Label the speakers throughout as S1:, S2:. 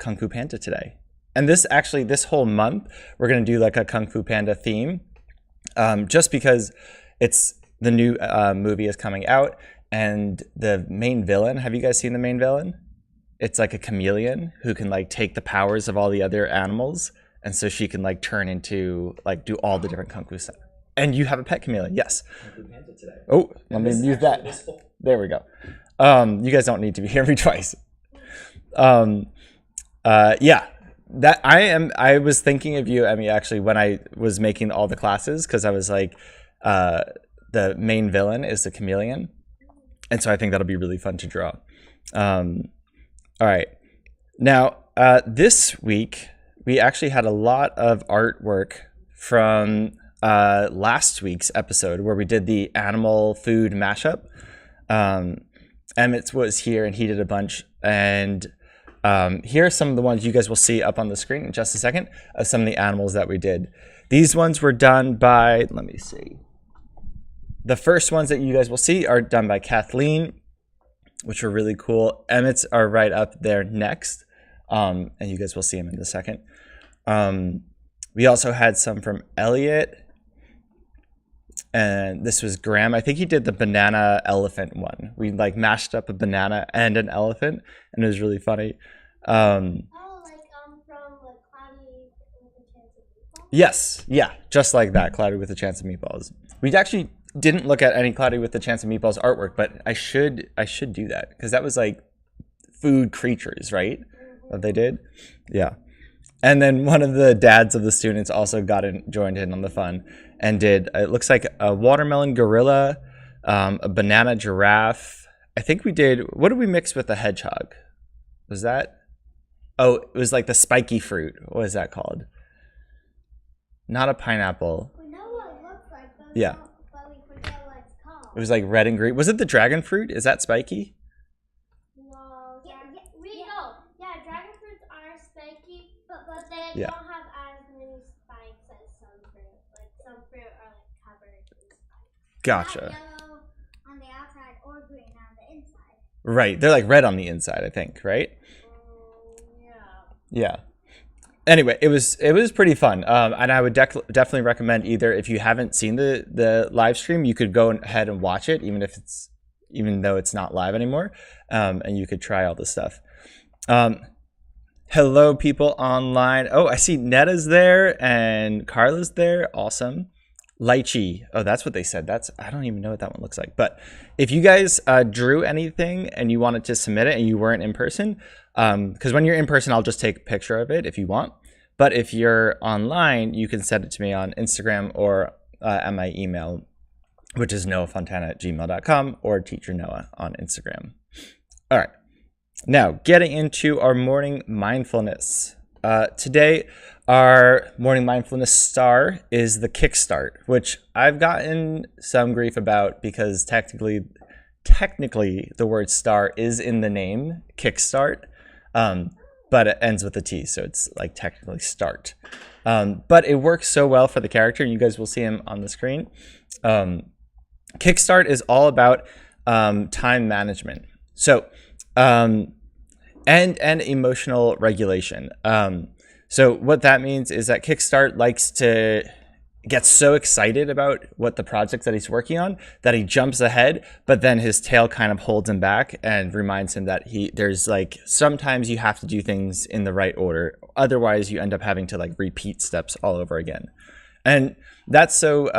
S1: Kung Fu Panda today. And this whole month, we're going to do like a Kung Fu Panda theme, just because it's the new movie is coming out, and the main villain, have you guys seen the main villain? It's like a chameleon who can like take the powers of all the other animals, and so she can like turn into like do all the different Kung Fu stuff. And you have a pet chameleon, yes. Kung Fu Panda today. Oh, let me use that. There we go. You guys don't need to hear me twice. Yeah. I was thinking of you, Emmy, actually, when I was making all the classes, because I was like, the main villain is the chameleon. And so I think that'll be really fun to draw. All right. Now, this week, we actually had a lot of artwork from last week's episode where we did the animal food mashup. Emmett was here and he did a bunch. And here are some of the ones you guys will see up on the screen in just a second of some of the animals that we did. These ones were done by, let me see. The first ones that you guys will see are done by Kathleen, which are really cool. Emmett's are right up there next, and you guys will see them in a second. We also had some from Elliot, and this was Graham. I think he did the banana elephant one. We like mashed up a banana and an elephant, and it was really funny.
S2: From Cloudy with a Chance of Meatballs?
S1: Yes, yeah, just like that, Cloudy with a Chance of Meatballs. We actually didn't look at any Cloudy with a Chance of Meatballs artwork, but I should do that, because that was like food creatures, right? That they did, yeah. And then one of the dads of the students also joined in on the fun and did, it looks like a watermelon gorilla, a banana giraffe. I think we did, what did we mix with the hedgehog? Was that? Oh, it was like the spiky fruit. What is that called? Not a pineapple.
S2: We know what it looks like, but
S1: yeah.
S2: But we forget what it's called.
S1: It was like red and green. Was it the dragon fruit? Is that spiky?
S2: No, we know. Yeah, dragon fruits are spiky, but they
S1: yeah.
S2: don't have as many spikes as some fruit. Like some fruit are like covered in spikes.
S1: Gotcha.
S2: Yellow on the outside or green on the inside.
S1: Right. They're like red on the inside, I think, right? Yeah. Anyway, it was pretty fun, and I would definitely recommend either if you haven't seen the live stream, you could go ahead and watch it, even though it's not live anymore, and you could try all the stuff. Hello, people online. Oh, I see Netta's there and Carla's there. Awesome. Lychee. Oh, that's what they said. I don't even know what that one looks like. But if you guys drew anything and you wanted to submit it and you weren't in person, because when you're in person, I'll just take a picture of it if you want. But if you're online, you can send it to me on Instagram or at my email, which is noahfontana@gmail.com, or Teacher Noah on Instagram. All right. Now, getting into our morning mindfulness. Today, our morning mindfulness star is the kickstart, which I've gotten some grief about because technically the word star is in the name, kickstart, but it ends with a T, so it's like technically start. But it works so well for the character, and you guys will see him on the screen. Kickstart is all about time management. So, and emotional regulation. So what that means is that Kickstart likes to get so excited about what the project that he's working on that he jumps ahead, but then his tail kind of holds him back and reminds him that there's like, sometimes you have to do things in the right order. Otherwise you end up having to like repeat steps all over again. And that's so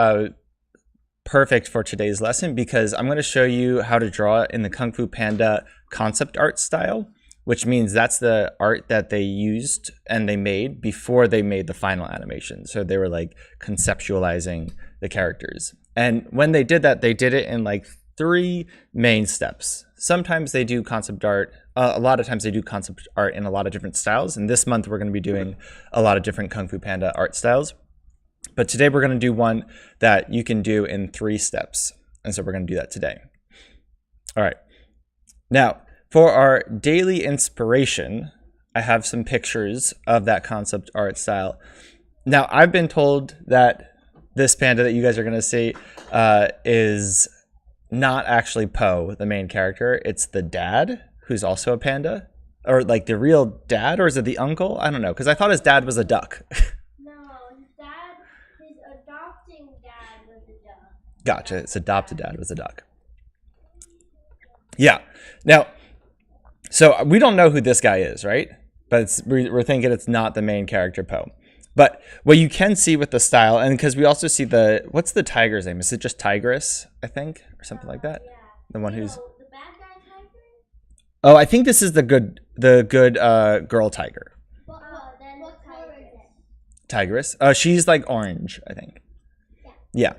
S1: perfect for today's lesson, because I'm going to show you how to draw in the Kung Fu Panda concept art style, which means that's the art that they used and they made before they made the final animation. So they were like conceptualizing the characters. And when they did that, they did it in like 3 main steps. Sometimes they do concept art. A lot of times they do concept art in a lot of different styles. And this month we're going to be doing a lot of different Kung Fu Panda art styles. But today we're going to do one that you can do in 3 steps. And so we're going to do that today. All right. Now, for our daily inspiration, I have some pictures of that concept art style. Now, I've been told that this panda that you guys are going to see is not actually Po, the main character. It's the dad, who's also a panda. or like the real dad, or is it the uncle? I don't know, because I thought his dad was a duck.
S2: No, his adopting dad was a duck.
S1: Gotcha. His adopted dad was a duck. Yeah. Now, so we don't know who this guy is, right? But we're thinking it's not the main character, Poe. But what you can see with the style, and because we also see what's the tiger's name? Is it just Tigress, I think, or something like that?
S2: Yeah.
S1: The one who's...
S2: The bad guy tiger?
S1: Oh, I think this is the good girl tiger.
S2: Then what color is it?
S1: Tigress. She's like orange, I think. Yeah.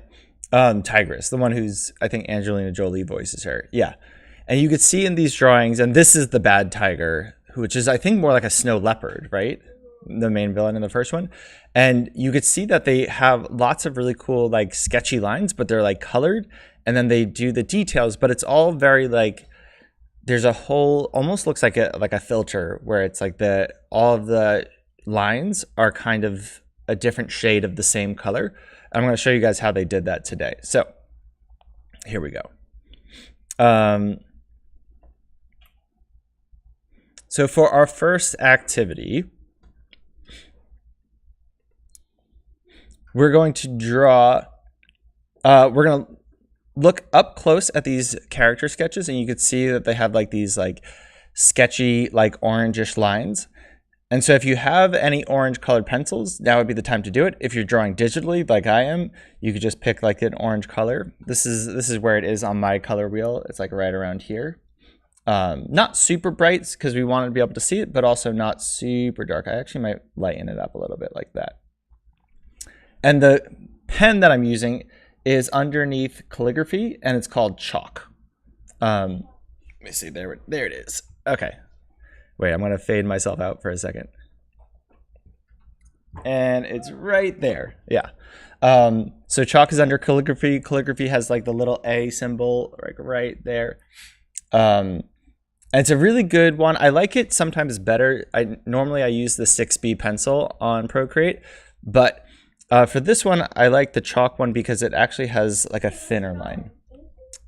S1: Tigress, the one who's, I think Angelina Jolie voices her. Yeah. And you could see in these drawings, and this is the bad tiger, which is, I think, more like a snow leopard, right? The main villain in the first one. And you could see that they have lots of really cool, like, sketchy lines, but they're like colored. And then they do the details, but it's all very like, there's a whole, almost looks like a filter where it's like all of the lines are kind of a different shade of the same color. I'm going to show you guys how they did that today. So here we go. So for our first activity, we're going to draw, we're going to look up close at these character sketches, and you can see that they have like these like sketchy, like orangish lines. And so if you have any orange colored pencils, now would be the time to do it. If you're drawing digitally like I am, you could just pick like an orange color. This is where it is on my color wheel. It's like right around here. Not super bright because we want to be able to see it, but also not super dark. I actually might lighten it up a little bit like that. And the pen that I'm using is underneath calligraphy, and it's called chalk. Let me see, there it is. Okay. Wait, I'm going to fade myself out for a second. And it's right there. Yeah. So chalk is under calligraphy. Calligraphy has like the little A symbol like right there. And it's a really good one. I like it sometimes better. Normally I use the 6B pencil on Procreate, but for this one, I like the chalk one because it actually has like a thinner line.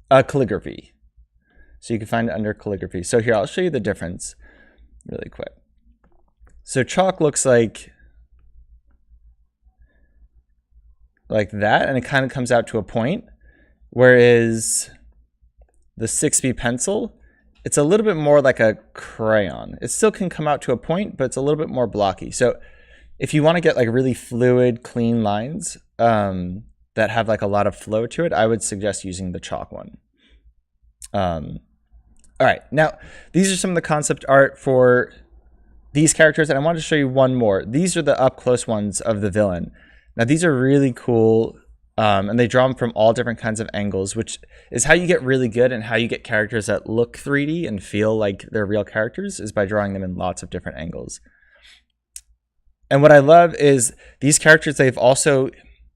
S1: Calligraphy. So you can find it under calligraphy. So here, I'll show you the difference really quick. So chalk looks like that, and it kind of comes out to a point, whereas the 6B pencil, it's a little bit more like a crayon. It still can come out to a point, but it's a little bit more blocky. So if you want to get like really fluid, clean lines that have like a lot of flow to it, I would suggest using the chalk one. All right, now these are some of the concept art for these characters, and I wanted to show you one more. These are the up close ones of the villain. Now these are really cool, and they draw them from all different kinds of angles, which is how you get really good and how you get characters that look 3D and feel like they're real characters, is by drawing them in lots of different angles. And what I love is these characters, they've also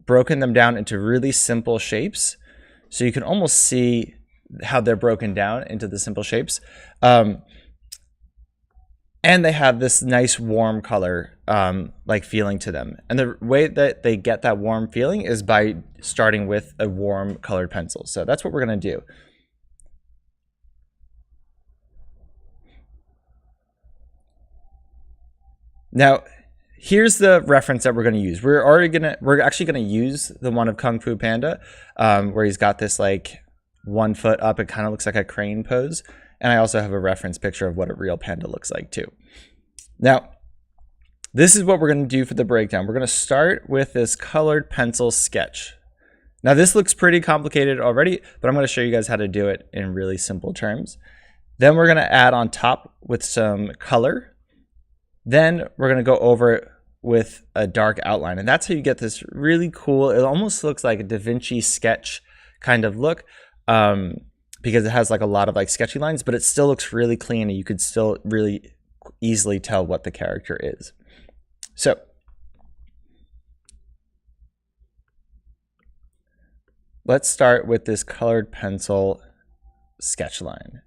S1: broken them down into really simple shapes. So you can almost see how they're broken down into the simple shapes. And they have this nice warm color like feeling to them. And the way that they get that warm feeling is by starting with a warm colored pencil. So that's what we're going to do. Now, here's the reference that we're going to use. We're actually going to use the one of Kung Fu Panda, where he's got this like 1 foot up. It kind of looks like a crane pose. And I also have a reference picture of what a real panda looks like too. Now, this is what we're going to do for the breakdown. We're going to start with this colored pencil sketch. Now, this looks pretty complicated already, but I'm going to show you guys how to do it in really simple terms. Then we're going to add on top with some color. Then we're going to go over it with a dark outline. And that's how you get this really cool, it almost looks like a Da Vinci sketch kind of look, because it has like a lot of like sketchy lines, but it still looks really clean and you could still really easily tell what the character is. So let's start with this colored pencil sketch line.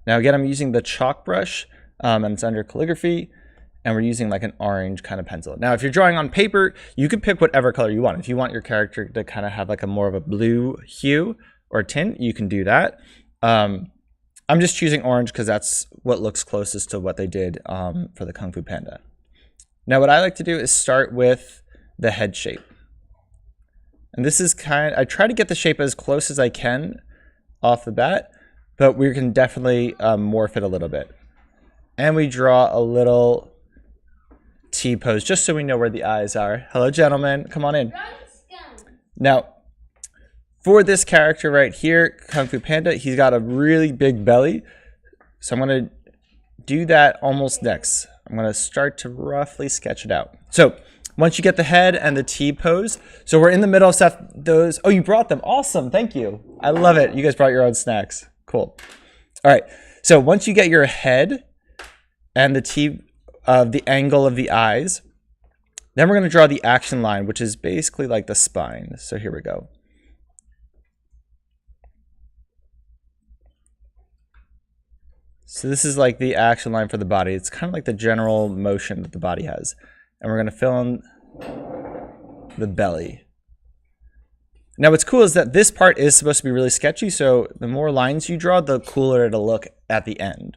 S1: Now again, I'm using the chalk brush, and it's under calligraphy, and we're using like an orange kind of pencil. Now, if you're drawing on paper, you can pick whatever color you want. If you want your character to kind of have like a more of a blue hue or tint, you can do that. I'm just choosing orange because that's what looks closest to what they did for the Kung Fu Panda. Now what I like to do is start with the head shape. And this is I try to get the shape as close as I can off the bat, but we can definitely morph it a little bit. And we draw a little T pose just so we know where the eyes are. Hello, gentlemen. Come on in. Now, for this character right here, Kung Fu Panda, he's got a really big belly. So I'm going to do that almost next. I'm going to start to roughly sketch it out. So once you get the head and the T pose, so we're in the middle of stuff. Those, oh, you brought them. Awesome. Thank you. I love it. You guys brought your own snacks. Cool. All right. So once you get your head and the T of the angle of the eyes, then we're going to draw the action line, which is basically like the spine. So here we go. So this is like the action line for the body. It's kind of like the general motion that the body has. And we're going to fill in the belly. Now what's cool is that this part is supposed to be really sketchy, so the more lines you draw, the cooler it'll look at the end.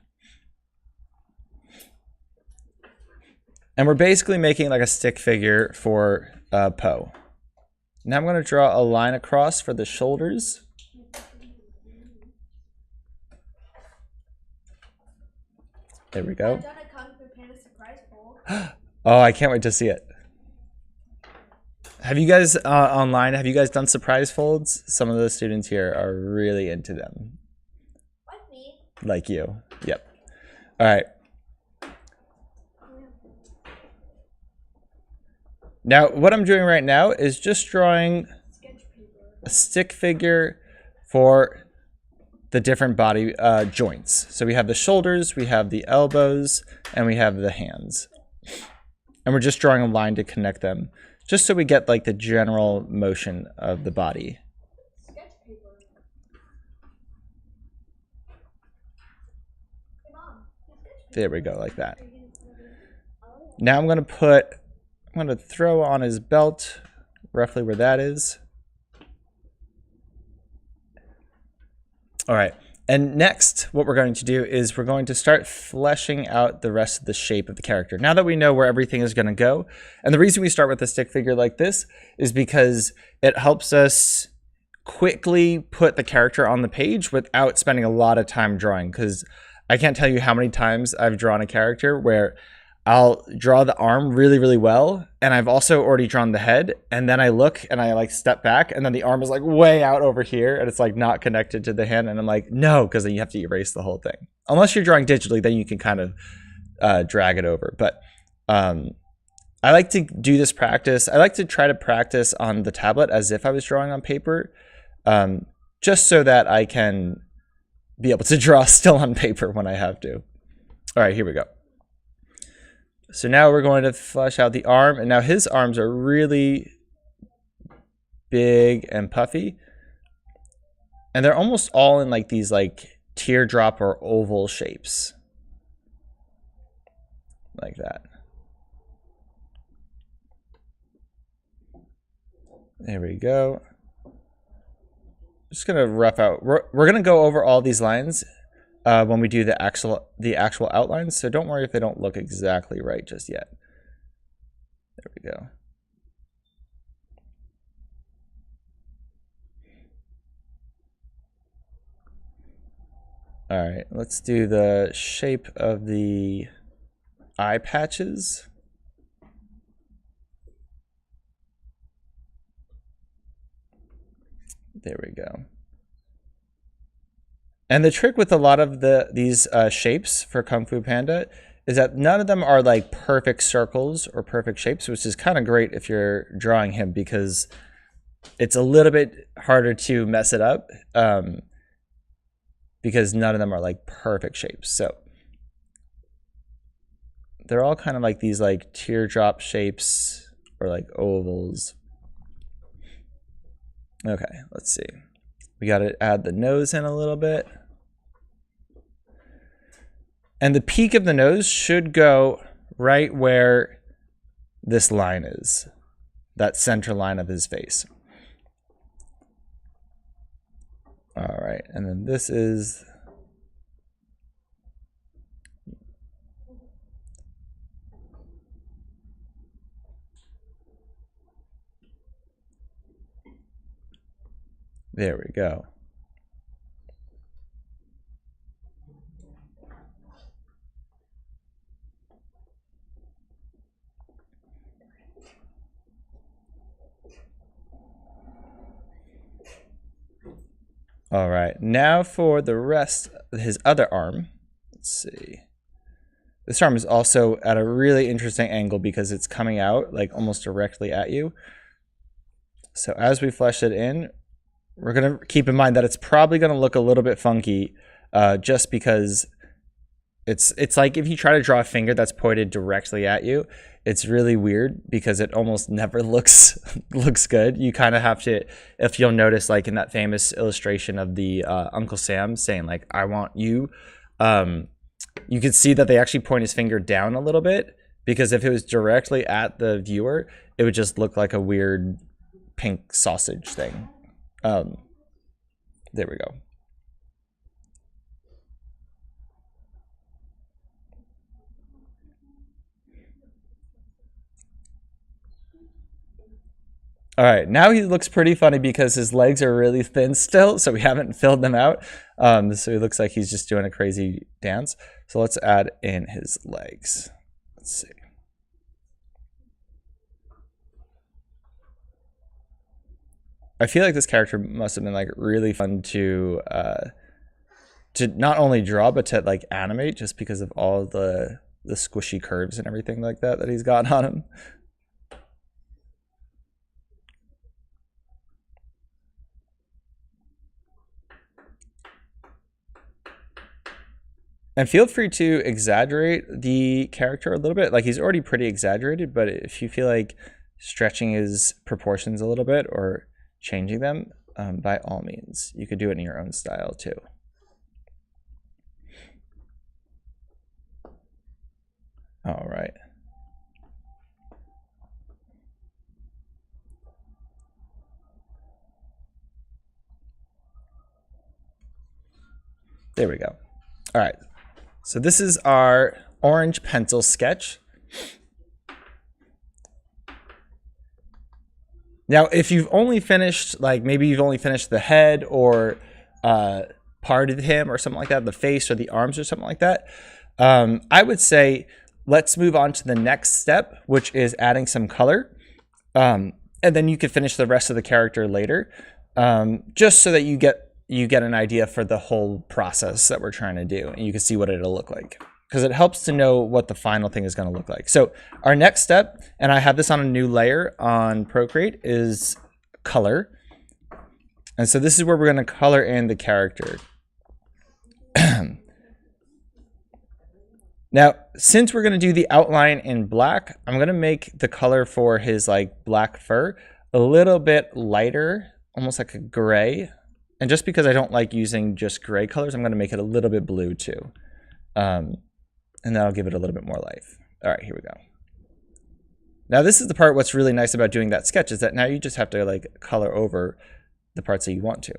S1: And we're basically making like a stick figure for Poe. Now I'm going to draw a line across for the shoulders. There we go.
S2: I've done a Kung Fu Panda surprise fold.
S1: Oh, I can't wait to see it. Have you guys online, have you guys done surprise folds? Some of the students here are really into them.
S2: Like me.
S1: Like you. Yep. All right. Now, what I'm doing right now is just drawing a stick figure for the different body joints. So we have the shoulders, we have the elbows, and we have the hands. And we're just drawing a line to connect them, just so we get like the general motion of the body. There we go, like that. Now I'm going to throw on his belt, roughly where that is. All right, and next what we're going to do is we're going to start fleshing out the rest of the shape of the character. Now that we know where everything is going to go, and the reason we start with a stick figure like this is because it helps us quickly put the character on the page without spending a lot of time drawing, because I can't tell you how many times I've drawn a character where I'll draw the arm really, really well, and I've also already drawn the head, and then I look and I like step back, and then the arm is like way out over here, and it's like not connected to the hand, and I'm like, no, because then you have to erase the whole thing. Unless you're drawing digitally, then you can kind of drag it over. But I like to do this practice. I like to try to practice on the tablet as if I was drawing on paper, just so that I can be able to draw still on paper when I have to. All right, here we go. So now we're going to flesh out the arm, and now his arms are really big and puffy, and they're almost all in like these like teardrop or oval shapes, like that. There we go. Just gonna rough out. We're gonna go over all these lines when we do the actual outlines, so don't worry if they don't look exactly right just yet. There we go. All right, let's do the shape of the eye patches. There we go. And the trick with a lot of these shapes for Kung Fu Panda is that none of them are like perfect circles or perfect shapes, which is kind of great if you're drawing him, because it's a little bit harder to mess it up because none of them are like perfect shapes. So they're all kind of like these like teardrop shapes or like ovals. Okay, let's see. We got to add the nose in a little bit. And the peak of the nose should go right where this line is, that center line of his face. All right, and then this is There we go. All right, now for the rest, his other arm. Let's see. This arm is also at a really interesting angle because it's coming out like almost directly at you. So as we flesh it in, we're going to keep in mind that it's probably going to look a little bit funky just because it's like if you try to draw a finger that's pointed directly at you, it's really weird because it almost never looks good. You kind of have to, if you'll notice, like in that famous illustration of the Uncle Sam saying like, I want you, you could see that they actually point his finger down a little bit because if it was directly at the viewer, it would just look like a weird pink sausage thing. There we go. All right, now he looks pretty funny because his legs are really thin still, so we haven't filled them out. So he looks like he's just doing a crazy dance. So let's add in his legs. Let's see. I feel like this character must have been like really fun to not only draw but to like animate, just because of all the squishy curves and everything like that he's got on him. And feel free to exaggerate the character a little bit. Like he's already pretty exaggerated, but if you feel like stretching his proportions a little bit or changing them, by all means, you could do it in your own style too. All right. There we go. All right. So this is our orange pencil sketch. Now, if you've only finished, like maybe you've only finished the head or part of him or something like that, the face or the arms or something like that, I would say let's move on to the next step, which is adding some color. And then you could finish the rest of the character later, just so that you get an idea for the whole process that we're trying to do, and you can see what it'll look like, because it helps to know what the final thing is going to look like. So our next step, and I have this on a new layer on Procreate, is color. And so this is where we're going to color in the character. Now, since we're going to do the outline in black, I'm going to make the color for his like black fur a little bit lighter, almost like a gray. And just because I don't like using just gray colors, I'm going to make it a little bit blue too. And that'll give it a little bit more life. All right, here we go. Now this is the part what's really nice about doing that sketch is that now you just have to like color over the parts that you want to.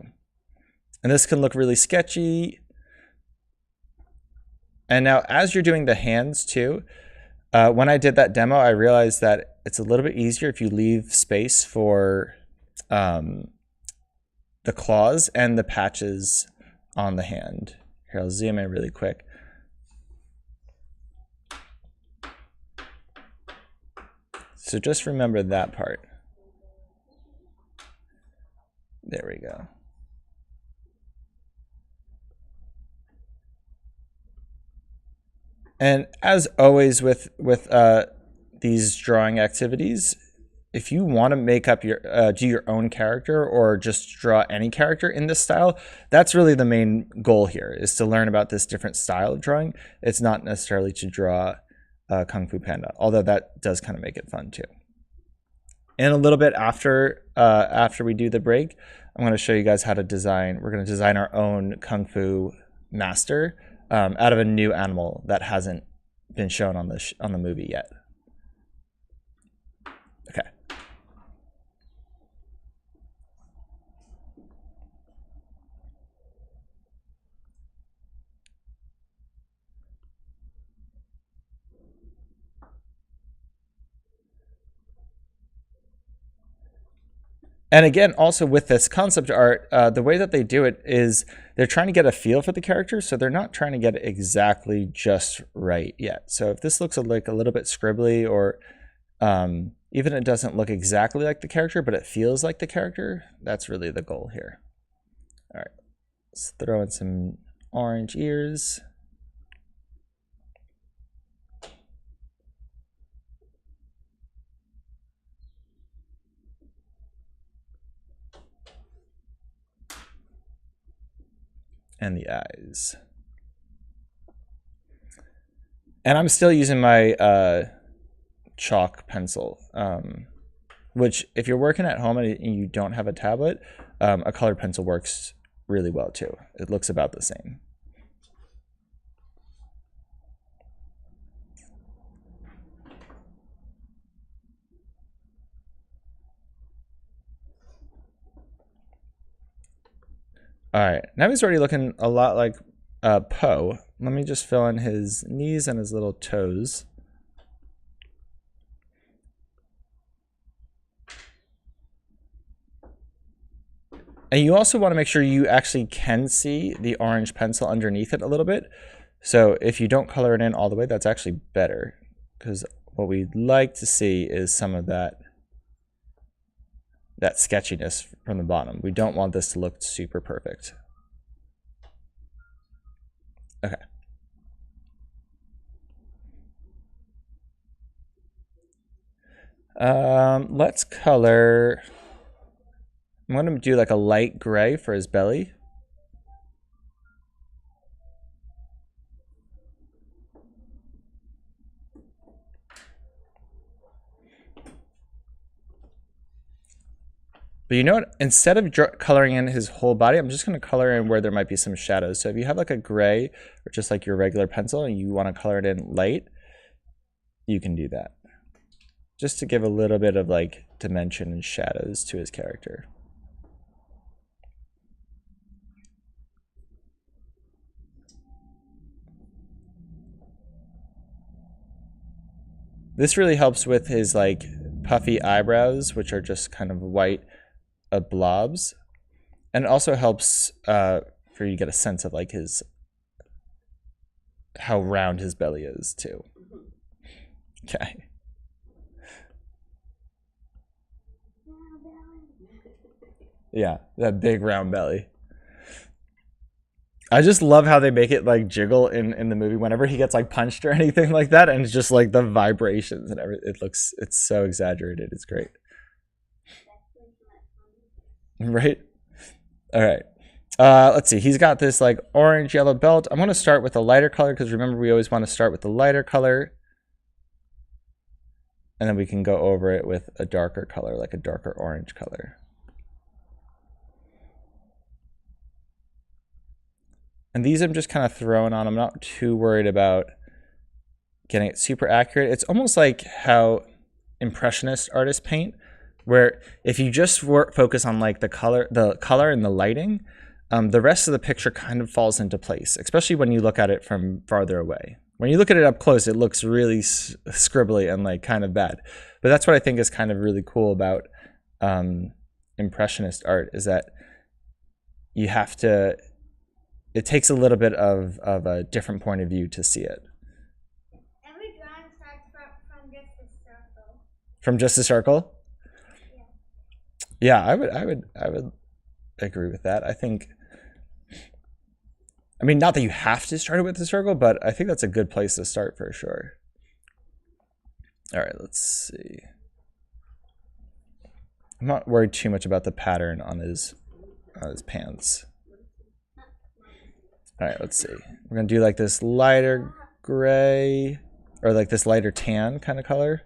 S1: And this can look really sketchy. And now as you're doing the hands too, when I did that demo, I realized that it's a little bit easier if you leave space for the claws and the patches on the hand. Here, I'll zoom in really quick. So just remember that part. There we go. And as always with these drawing activities, if you want to make up your do your own character or just draw any character in this style, that's really the main goal here, is to learn about this different style of drawing. It's not necessarily to draw Kung Fu Panda, although that does kind of make it fun too. And a little bit after we do the break, I'm going to show you guys how to design. We're going to design our own Kung Fu master out of a new animal that hasn't been shown on the movie yet. Okay. And again, also with this concept art, the way that they do it is they're trying to get a feel for the character, so they're not trying to get it exactly just right yet. So if this looks like a little bit scribbly, or even it doesn't look exactly like the character, but it feels like the character, that's really the goal here. All right, let's throw in some orange ears. And the eyes. And I'm still using my chalk pencil, which if you're working at home and you don't have a tablet, a colored pencil works really well too. It looks about the same. All right, now he's already looking a lot like Poe. Let me just fill in his knees and his little toes. And you also want to make sure you actually can see the orange pencil underneath it a little bit. So if you don't color it in all the way, that's actually better, because what we'd like to see is some of that sketchiness from the bottom. We don't want this to look super perfect. Okay. Let's color. I'm going to do like a light gray for his belly. But you know what? Instead of coloring in his whole body, I'm just going to color in where there might be some shadows. So if you have like a gray or just like your regular pencil and you want to color it in light, you can do that. Just to give a little bit of like dimension and shadows to his character. This really helps with his like puffy eyebrows, which are just kind of white blobs, and it also helps for you to get a sense of like how round his belly is too. Okay. Yeah, that big round belly. I just love how they make it like jiggle in the movie whenever he gets like punched or anything like that, and it's just like the vibrations and everything. It's so exaggerated. It's great. Right? All right. Let's see. He's got this like orange yellow belt. I'm going to start with a lighter color because remember we always want to start with the lighter color. And then we can go over it with a darker color, like a darker orange color. And these I'm just kind of throwing on. I'm not too worried about getting it super accurate. It's almost like how impressionist artists paint, where if you just focus on like the color and the lighting, the rest of the picture kind of falls into place, especially when you look at it from farther away. When you look at it up close, it looks really scribbly and like kind of bad. But that's what I think is kind of really cool about impressionist art, is that you have to, it takes a little bit of a different point of view to see it.
S2: Every drawing starts from just a circle.
S1: From just a circle? Yeah, I would agree with that. I think, I mean, not that you have to start it with a circle, but I think that's a good place to start for sure. All right, let's see. I'm not worried too much about the pattern on his pants. All right, let's see. We're gonna do like this lighter gray, or like this lighter tan kind of color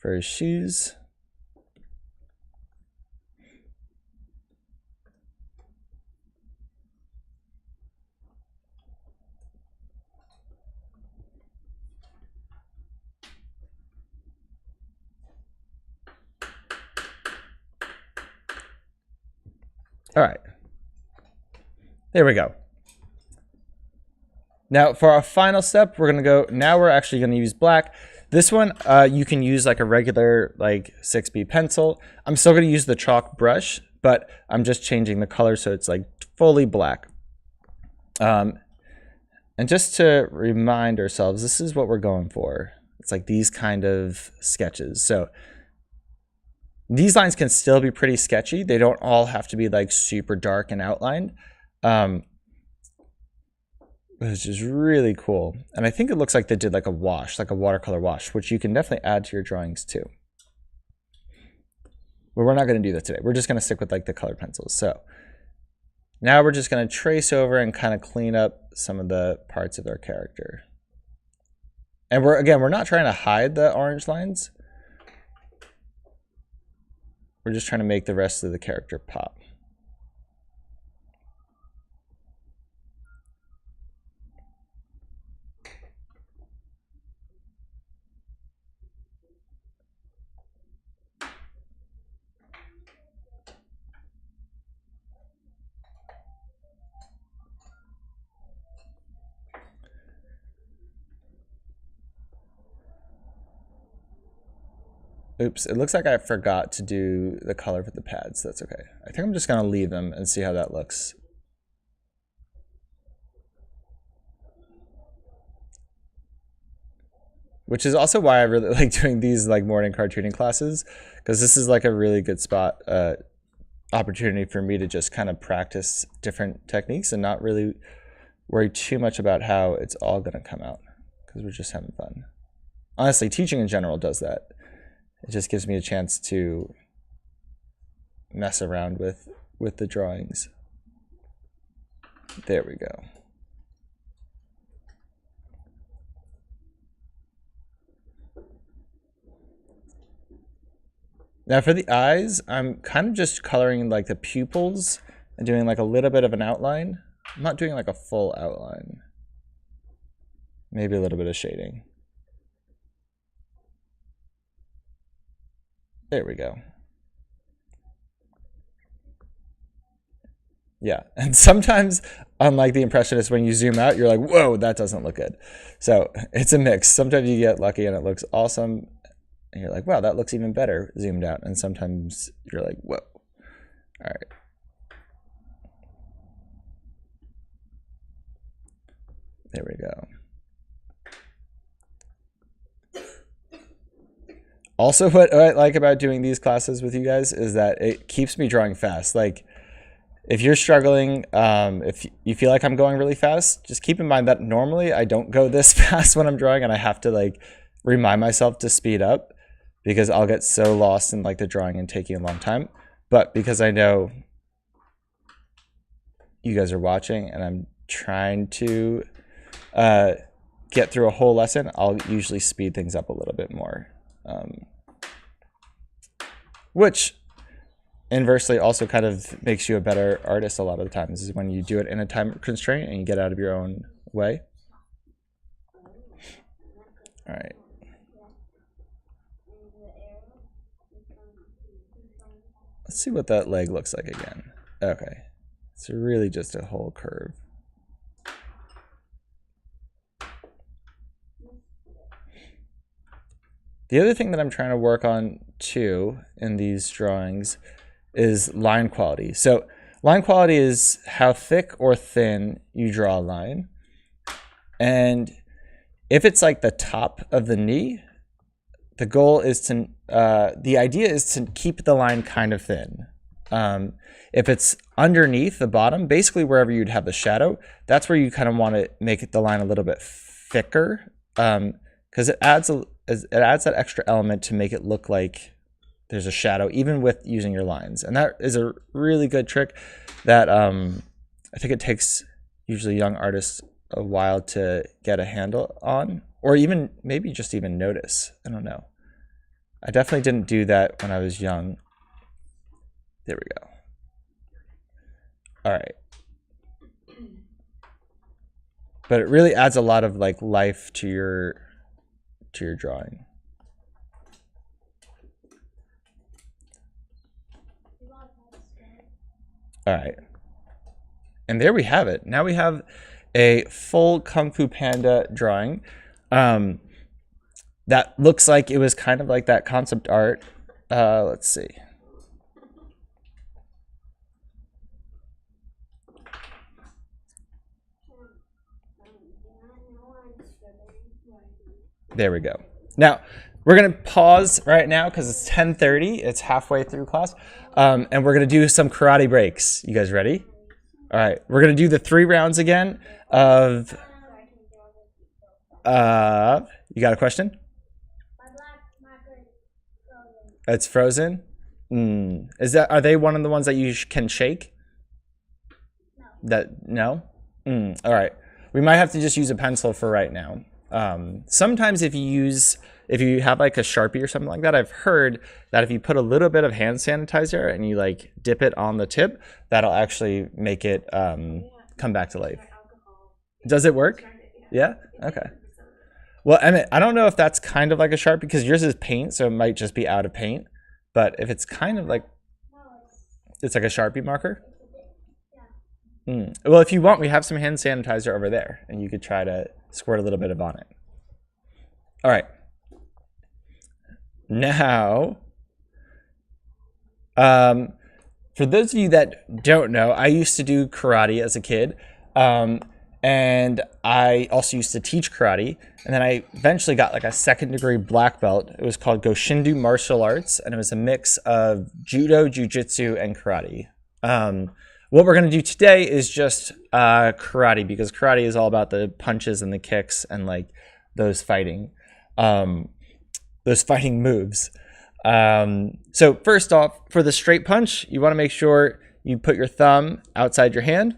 S1: for his shoes. All right, there we go. Now for our final step, we're gonna go, now we're actually gonna use black. This one, you can use like a regular like 6B pencil. I'm still going to use the chalk brush, but I'm just changing the color so it's like fully black. And just to remind ourselves, this is what we're going for. It's like these kind of sketches. So these lines can still be pretty sketchy. They don't all have to be like super dark and outlined. Which is really cool. And I think it looks like they did like a wash, like a watercolor wash, which you can definitely add to your drawings too. But we're not going to do that today. We're just going to stick with like the colored pencils. So now we're just going to trace over and kind of clean up some of the parts of our character. And we're not trying to hide the orange lines. We're just trying to make the rest of the character pop. Oops, it looks like I forgot to do the color for the pads. That's okay. I think I'm just going to leave them and see how that looks. Which is also why I really like doing these like morning cartooning classes, because this is like a really good spot, opportunity for me to just kind of practice different techniques and not really worry too much about how it's all going to come out, because we're just having fun. Honestly, teaching in general does that. It just gives me a chance to mess around with the drawings. There we go. Now for the eyes, I'm kind of just coloring like the pupils and doing like a little bit of an outline. I'm not doing like a full outline. Maybe a little bit of shading. There we go. Yeah, and sometimes, unlike the Impressionist, when you zoom out, you're like, whoa, that doesn't look good. So it's a mix. Sometimes you get lucky and it looks awesome, and you're like, wow, that looks even better zoomed out. And sometimes you're like, whoa. All right. There we go. Also, what I like about doing these classes with you guys is that it keeps me drawing fast. Like, if you're struggling, if you feel like I'm going really fast, just keep in mind that normally I don't go this fast when I'm drawing, and I have to like remind myself to speed up because I'll get so lost in like the drawing and taking a long time. But because I know you guys are watching and I'm trying to get through a whole lesson, I'll usually speed things up a little bit more. Which inversely also kind of makes you a better artist a lot of the times, is when you do it in a time constraint and you get out of your own way. All right. Let's see what that leg looks like again. Okay. It's really just a whole curve. The other thing that I'm trying to work on too in these drawings is line quality. So line quality is how thick or thin you draw a line. And if it's like the top of the knee, the goal is to, the idea is to keep the line kind of thin. If it's underneath the bottom, basically wherever you'd have the shadow, that's where you kind of want to make the line a little bit thicker, because it adds that extra element to make it look like there's a shadow, even with using your lines. And that is a really good trick that I think it takes usually young artists a while to get a handle on, or even maybe just even notice. I don't know. I definitely didn't do that when I was young. There we go. All right. But it really adds a lot of like life to your drawing. All right. And there we have it. Now we have a full Kung Fu Panda drawing. that looks like it was kind of like that concept art. Let's see. There we go. Now, we're going to pause right now because it's 10:30. It's halfway through class. And we're going to do some karate breaks. You guys ready? All right. We're going to do the 3 rounds again of... you got a question? It's frozen? Are they one of the ones that you can shake? No? All right. We might have to just use a pencil for right now. Sometimes if you have like a Sharpie or something like that, I've heard that if you put a little bit of hand sanitizer and you like dip it on the tip, that'll actually make it come back to life. Does it work? Yeah? Okay. Well, Emmett, I don't know if that's kind of like a Sharpie because yours is paint, so it might just be out of paint. But if it's kind of like, it's like a Sharpie marker. Well, if you want, we have some hand sanitizer over there, and you could try to squirt a little bit on it. All right. Now, for those of you that don't know, I used to do karate as a kid, and I also used to teach karate, and then I eventually got like a 2nd degree black belt. It was called Goshindu Martial Arts, and it was a mix of judo, jiu-jitsu, and karate. What we're going to do today is just karate, because karate is all about the punches and the kicks and like those fighting moves. So first off, for the straight punch, you want to make sure you put your thumb outside your hand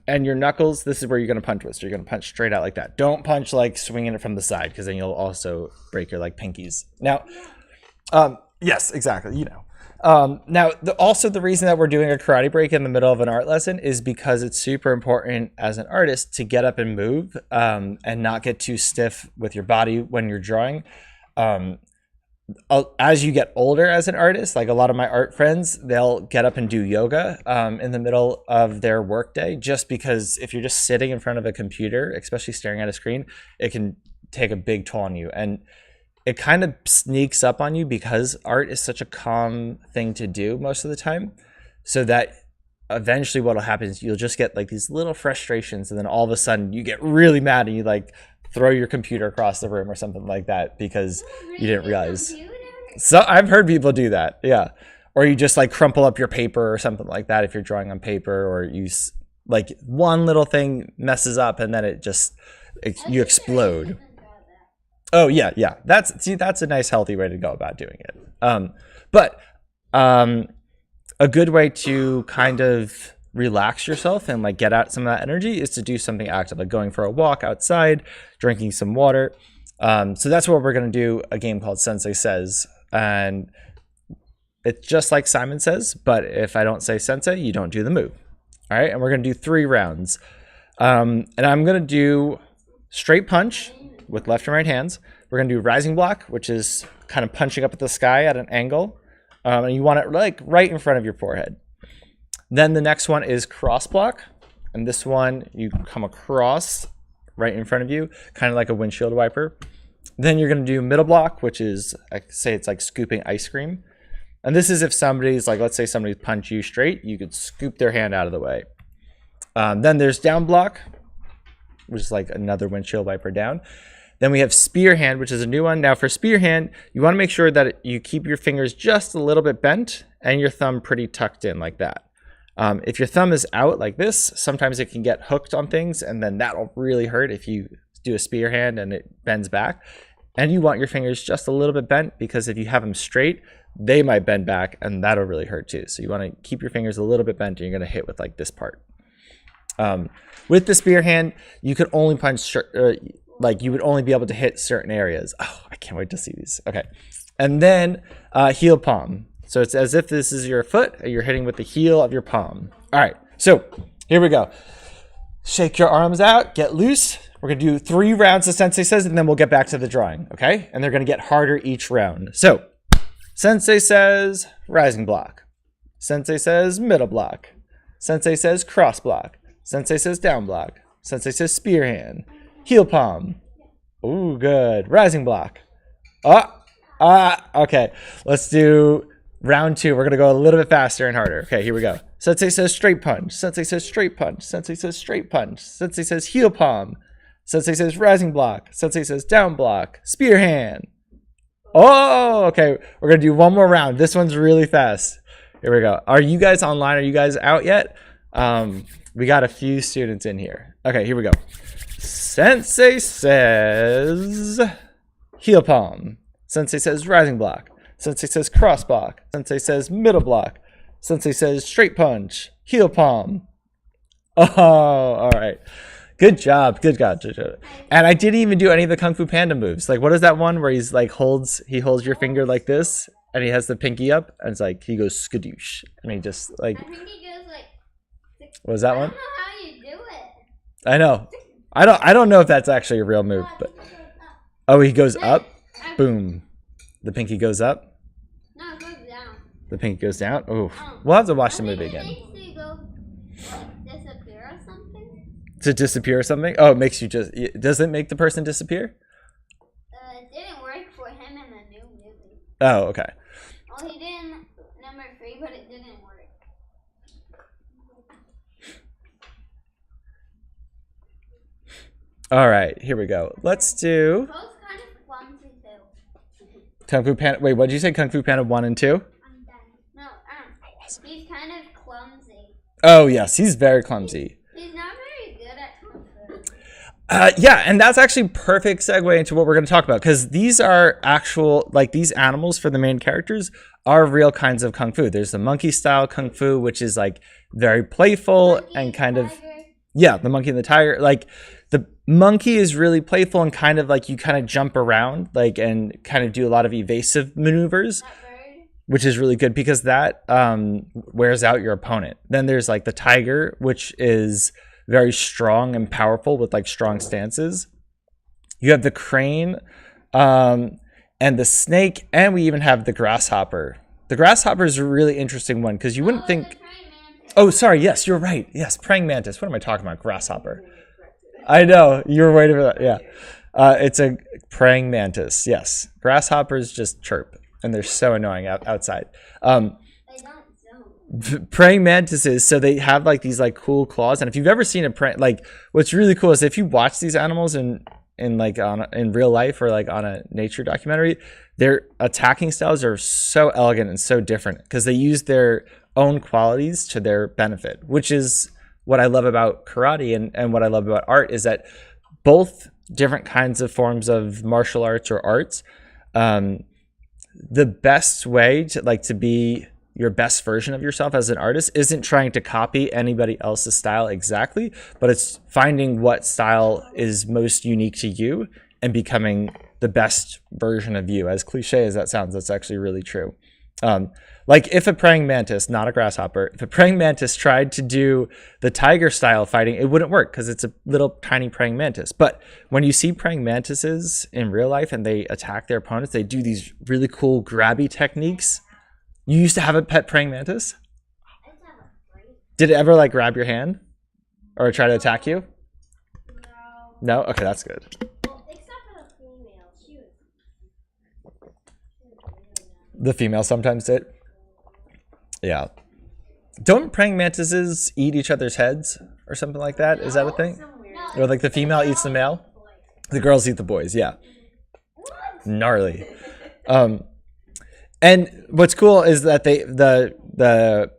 S1: and your knuckles. This is where you're going to punch with. So you're going to punch straight out like that. Don't punch like swinging it from the side, because then you'll also break your like pinkies. Now, yes, exactly. You know. Now, also the reason that we're doing a karate break in the middle of an art lesson is because it's super important as an artist to get up and move and not get too stiff with your body when you're drawing. As you get older as an artist, like a lot of my art friends, they'll get up and do yoga in the middle of their workday, just because if you're just sitting in front of a computer, especially staring at a screen, it can take a big toll on you. And it kind of sneaks up on you because art is such a calm thing to do most of the time, so that eventually what'll happen is you'll just get like these little frustrations, and then all of a sudden you get really mad and you like throw your computer across the room or something like that because you didn't realize. So I've heard people do that, yeah. Or you just like crumple up your paper or something like that if you're drawing on paper, or you like one little thing messes up and then you explode. Oh yeah, yeah. That's a nice healthy way to go about doing it. But a good way to kind of relax yourself and like get out some of that energy is to do something active, like going for a walk outside, drinking some water. So that's what we're gonna do, a game called Sensei Says. And it's just like Simon Says, but if I don't say Sensei, you don't do the move. All right, and we're gonna do 3 rounds. And I'm gonna do straight punch with left and right hands. We're gonna do rising block, which is kind of punching up at the sky at an angle. And you want it like right in front of your forehead. Then the next one is cross block. And this one, you come across right in front of you, kind of like a windshield wiper. Then you're gonna do middle block, which is, say it's like scooping ice cream. And this is if somebody's like, let's say somebody's punched you straight, you could scoop their hand out of the way. Then there's down block, which is like another windshield wiper down. Then we have spear hand, which is a new one. Now for spear hand, you want to make sure that you keep your fingers just a little bit bent and your thumb pretty tucked in like that. If your thumb is out like this, sometimes it can get hooked on things, and then that'll really hurt if you do a spear hand and it bends back. And you want your fingers just a little bit bent, because if you have them straight, they might bend back and that'll really hurt too. So you want to keep your fingers a little bit bent, and you're going to hit with like this part. With the spear hand, you could only punch, like you would only be able to hit certain areas. Oh, I can't wait to see these. Okay. And then heel palm. So it's as if this is your foot, and you're hitting with the heel of your palm. All right, so here we go. Shake your arms out, get loose. We're gonna do 3 rounds of Sensei Says, and then we'll get back to the drawing, okay? And they're gonna get harder each round. So, Sensei Says rising block. Sensei Says middle block. Sensei Says cross block. Sensei Says down block. Sensei Says spear hand. Heel palm. Ooh, good. Rising block. Okay. Let's do round 2. We're going to go a little bit faster and harder. Okay, here we go. Sensei says straight punch. Sensei says straight punch. Sensei says straight punch. Sensei says heel palm. Sensei says rising block. Sensei says down block. Spear hand. Oh, okay. We're going to do one more round. This one's really fast. Here we go. Are you guys online? Are you guys out yet? We got a few students in here. Okay, here we go. Sensei says heel palm. Sensei says rising block. Sensei says cross block. Sensei says middle block. Sensei says straight punch. Heel palm. Oh, all right. Good job. Good job. And I didn't even do any of the Kung Fu Panda moves. Like, what is that one where he's like holds your finger like this and he has the pinky up and it's like he goes skadoosh and he just like.
S2: I think he goes like.
S1: What was that one?
S2: I don't know how you do it.
S1: I know. I don't know if that's actually a real move, but oh, he goes up. Boom. The pinky goes up.
S2: No, it goes down.
S1: The pinky goes down. Oh, we'll have to watch the movie again.
S2: Disappear or something?
S1: To disappear or something? Oh, it makes you just. Does it make the person disappear?
S2: It didn't work for him in the new movie.
S1: Oh, okay.
S2: Well, he did in number 3, but it didn't work.
S1: All right, here we go. Let's do
S2: Both kind of clumsy too.
S1: Kung Fu Panda. Wait, what did you say? Kung Fu Panda 1 and 2?
S2: I'm done. No, he's kind of clumsy.
S1: Oh yes, he's very clumsy.
S2: He's not very good at Kung Fu.
S1: Yeah, and that's actually perfect segue into what we're going to talk about because these are actual, like these animals for the main characters are real kinds of Kung Fu. There's the monkey style Kung Fu, which is like very playful and kind of, yeah, the monkey and the tiger. Like the monkey is really playful and kind of like you kind of jump around like and kind of do a lot of evasive maneuvers, which is really good because that wears out your opponent. Then there's like the tiger, which is very strong and powerful with like strong stances. You have the crane and the snake, and we even have the grasshopper. The grasshopper is a really interesting one because you wouldn't think. Oh, sorry. Yes, you're right. Yes, praying mantis. What am I talking about? Grasshopper. I know you were waiting for that. Yeah, it's a praying mantis. Yes, grasshoppers just chirp, and they're so annoying outside. Praying mantises, so they have like these like cool claws, and if you've ever seen a praying, like what's really cool is if you watch these animals in real life or like on a nature documentary, their attacking styles are so elegant and so different because they use their own qualities to their benefit, which is what I love about karate and what I love about art is that both different kinds of forms of martial arts or arts, the best way to be your best version of yourself as an artist isn't trying to copy anybody else's style exactly, but it's finding what style is most unique to you and becoming the best version of you. As cliche as that sounds, that's actually really true. Like if a praying mantis, not a grasshopper, if a praying mantis tried to do the tiger style fighting, it wouldn't work because it's a little tiny praying mantis. But when you see praying mantises in real life and they attack their opponents, they do these really cool grabby techniques. You used to have a pet praying mantis? Did it ever like grab your hand or try to attack you? No? Okay, that's good.
S2: Well, except for the female. She was...
S1: The female sometimes did? Yeah. Don't praying mantises eat each other's heads or something like that? Is that a thing? Or like the female eats the male? The girls eat the boys, yeah. Gnarly. And what's cool is that the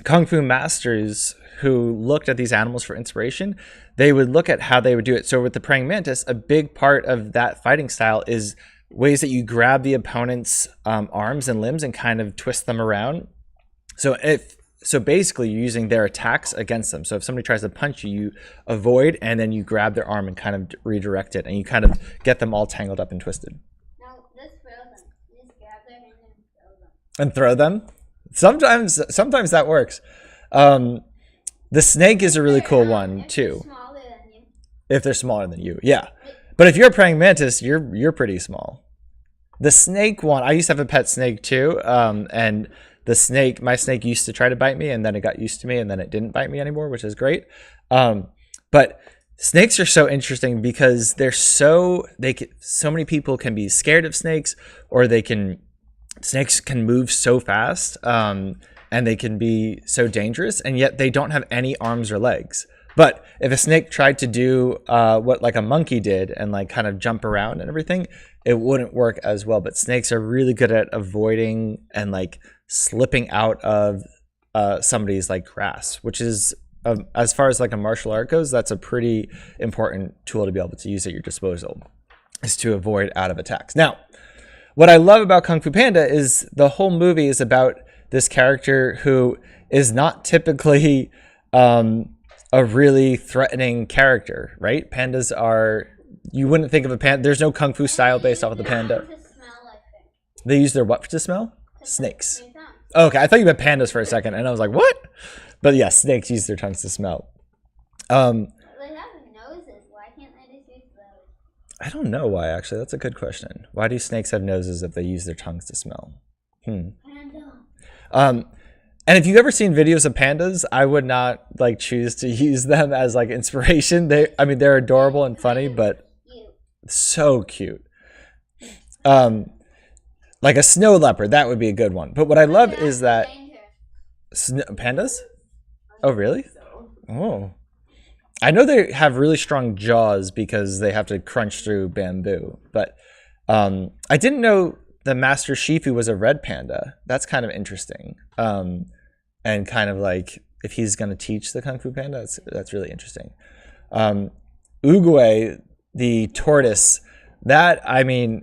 S1: Kung Fu masters who looked at these animals for inspiration, they would look at how they would do it. So with the praying mantis, a big part of that fighting style is ways that you grab the opponent's arms and limbs and kind of twist them around. So basically you're using their attacks against them. So if somebody tries to punch you, you avoid and then you grab their arm and kind of redirect it and you kind of get them all tangled up and twisted.
S2: No, just throw them. Just grab their hand and throw them.
S1: And throw them? Sometimes that works. The snake is a really cool one too.
S2: Smaller than you.
S1: If they're smaller than you, yeah. But if you're a praying mantis, you're pretty small. The snake one, I used to have a pet snake too, and my snake used to try to bite me, and then it got used to me, and then it didn't bite me anymore, which is great. But Snakes are so interesting because so many people can be scared of snakes, or snakes can move so fast, and they can be so dangerous, and yet they don't have any arms or legs. But if a snake tried to do what like a monkey did and like kind of jump around and everything, it wouldn't work as well. But snakes are really good at avoiding and like slipping out of somebody's like grasp, which is as far as like a martial art goes, that's a pretty important tool to be able to use at your disposal, is to avoid out of attacks. Now, what I love about Kung Fu Panda is the whole movie is about this character who is not typically a really threatening character, right? Pandas are, you wouldn't think of a panda. There's no Kung Fu style based off of the panda. They use their what to smell? Snakes. Oh, okay, I thought you meant pandas for a second, and I was like, what? But yeah, snakes use their tongues to smell.
S2: They have noses. Why can't they just use those?
S1: I don't know why, actually. That's a good question. Why do snakes have noses if they use their tongues to smell? And if you've ever seen videos of pandas, I would not like choose to use them as like inspiration. They're adorable and funny, but so cute. Like a snow leopard, that would be a good one. But what I love is that pandas? Oh, really? Oh. I know they have really strong jaws because they have to crunch through bamboo. But I didn't know the Master Shifu was a red panda. That's kind of interesting. And kind of like if he's going to teach the Kung Fu Panda, that's really interesting. Uguay, the tortoise, that, I mean,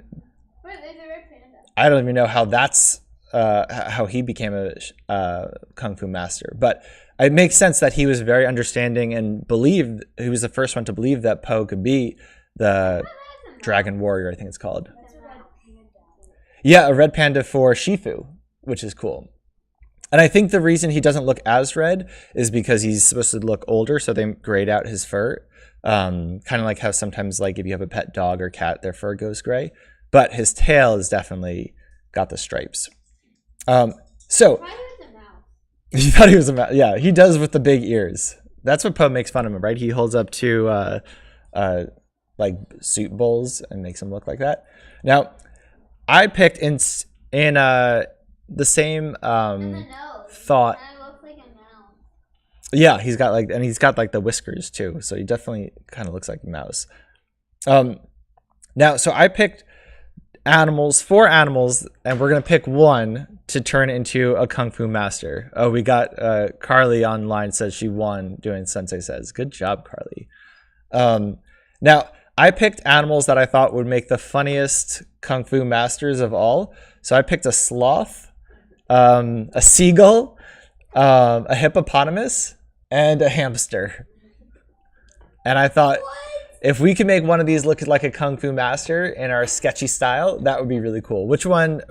S1: I don't even know how that's how he became a Kung Fu master. But it makes sense that he was very understanding and believed, he was the first one to believe that Po could be the dragon warrior, I think it's called. Yeah, a red panda for Shifu, which is cool. And I think the reason he doesn't look as red is because he's supposed to look older, so they grayed out his fur. Kind of like how sometimes, like if you have a pet dog or cat, their fur goes gray. But his tail is definitely got the stripes. So you thought he was a mouse? Yeah, he does with the big ears. That's what Po makes fun of him, right? He holds up to like soup bowls and makes them look like that. Now, I picked in the same thought. Yeah, he's got like the whiskers too, so he definitely kind of looks like a mouse. Now, so I picked four animals, and we're gonna pick one to turn into a Kung Fu master. Oh, we got Carly online says she won doing Sensei Says. Good job, Carly. Now, I picked animals that I thought would make the funniest Kung Fu masters of all. So I picked a sloth, a seagull, a hippopotamus, and a hamster. And I thought, if we could make one of these look like a Kung Fu master in our sketchy style, that would be really cool. Which one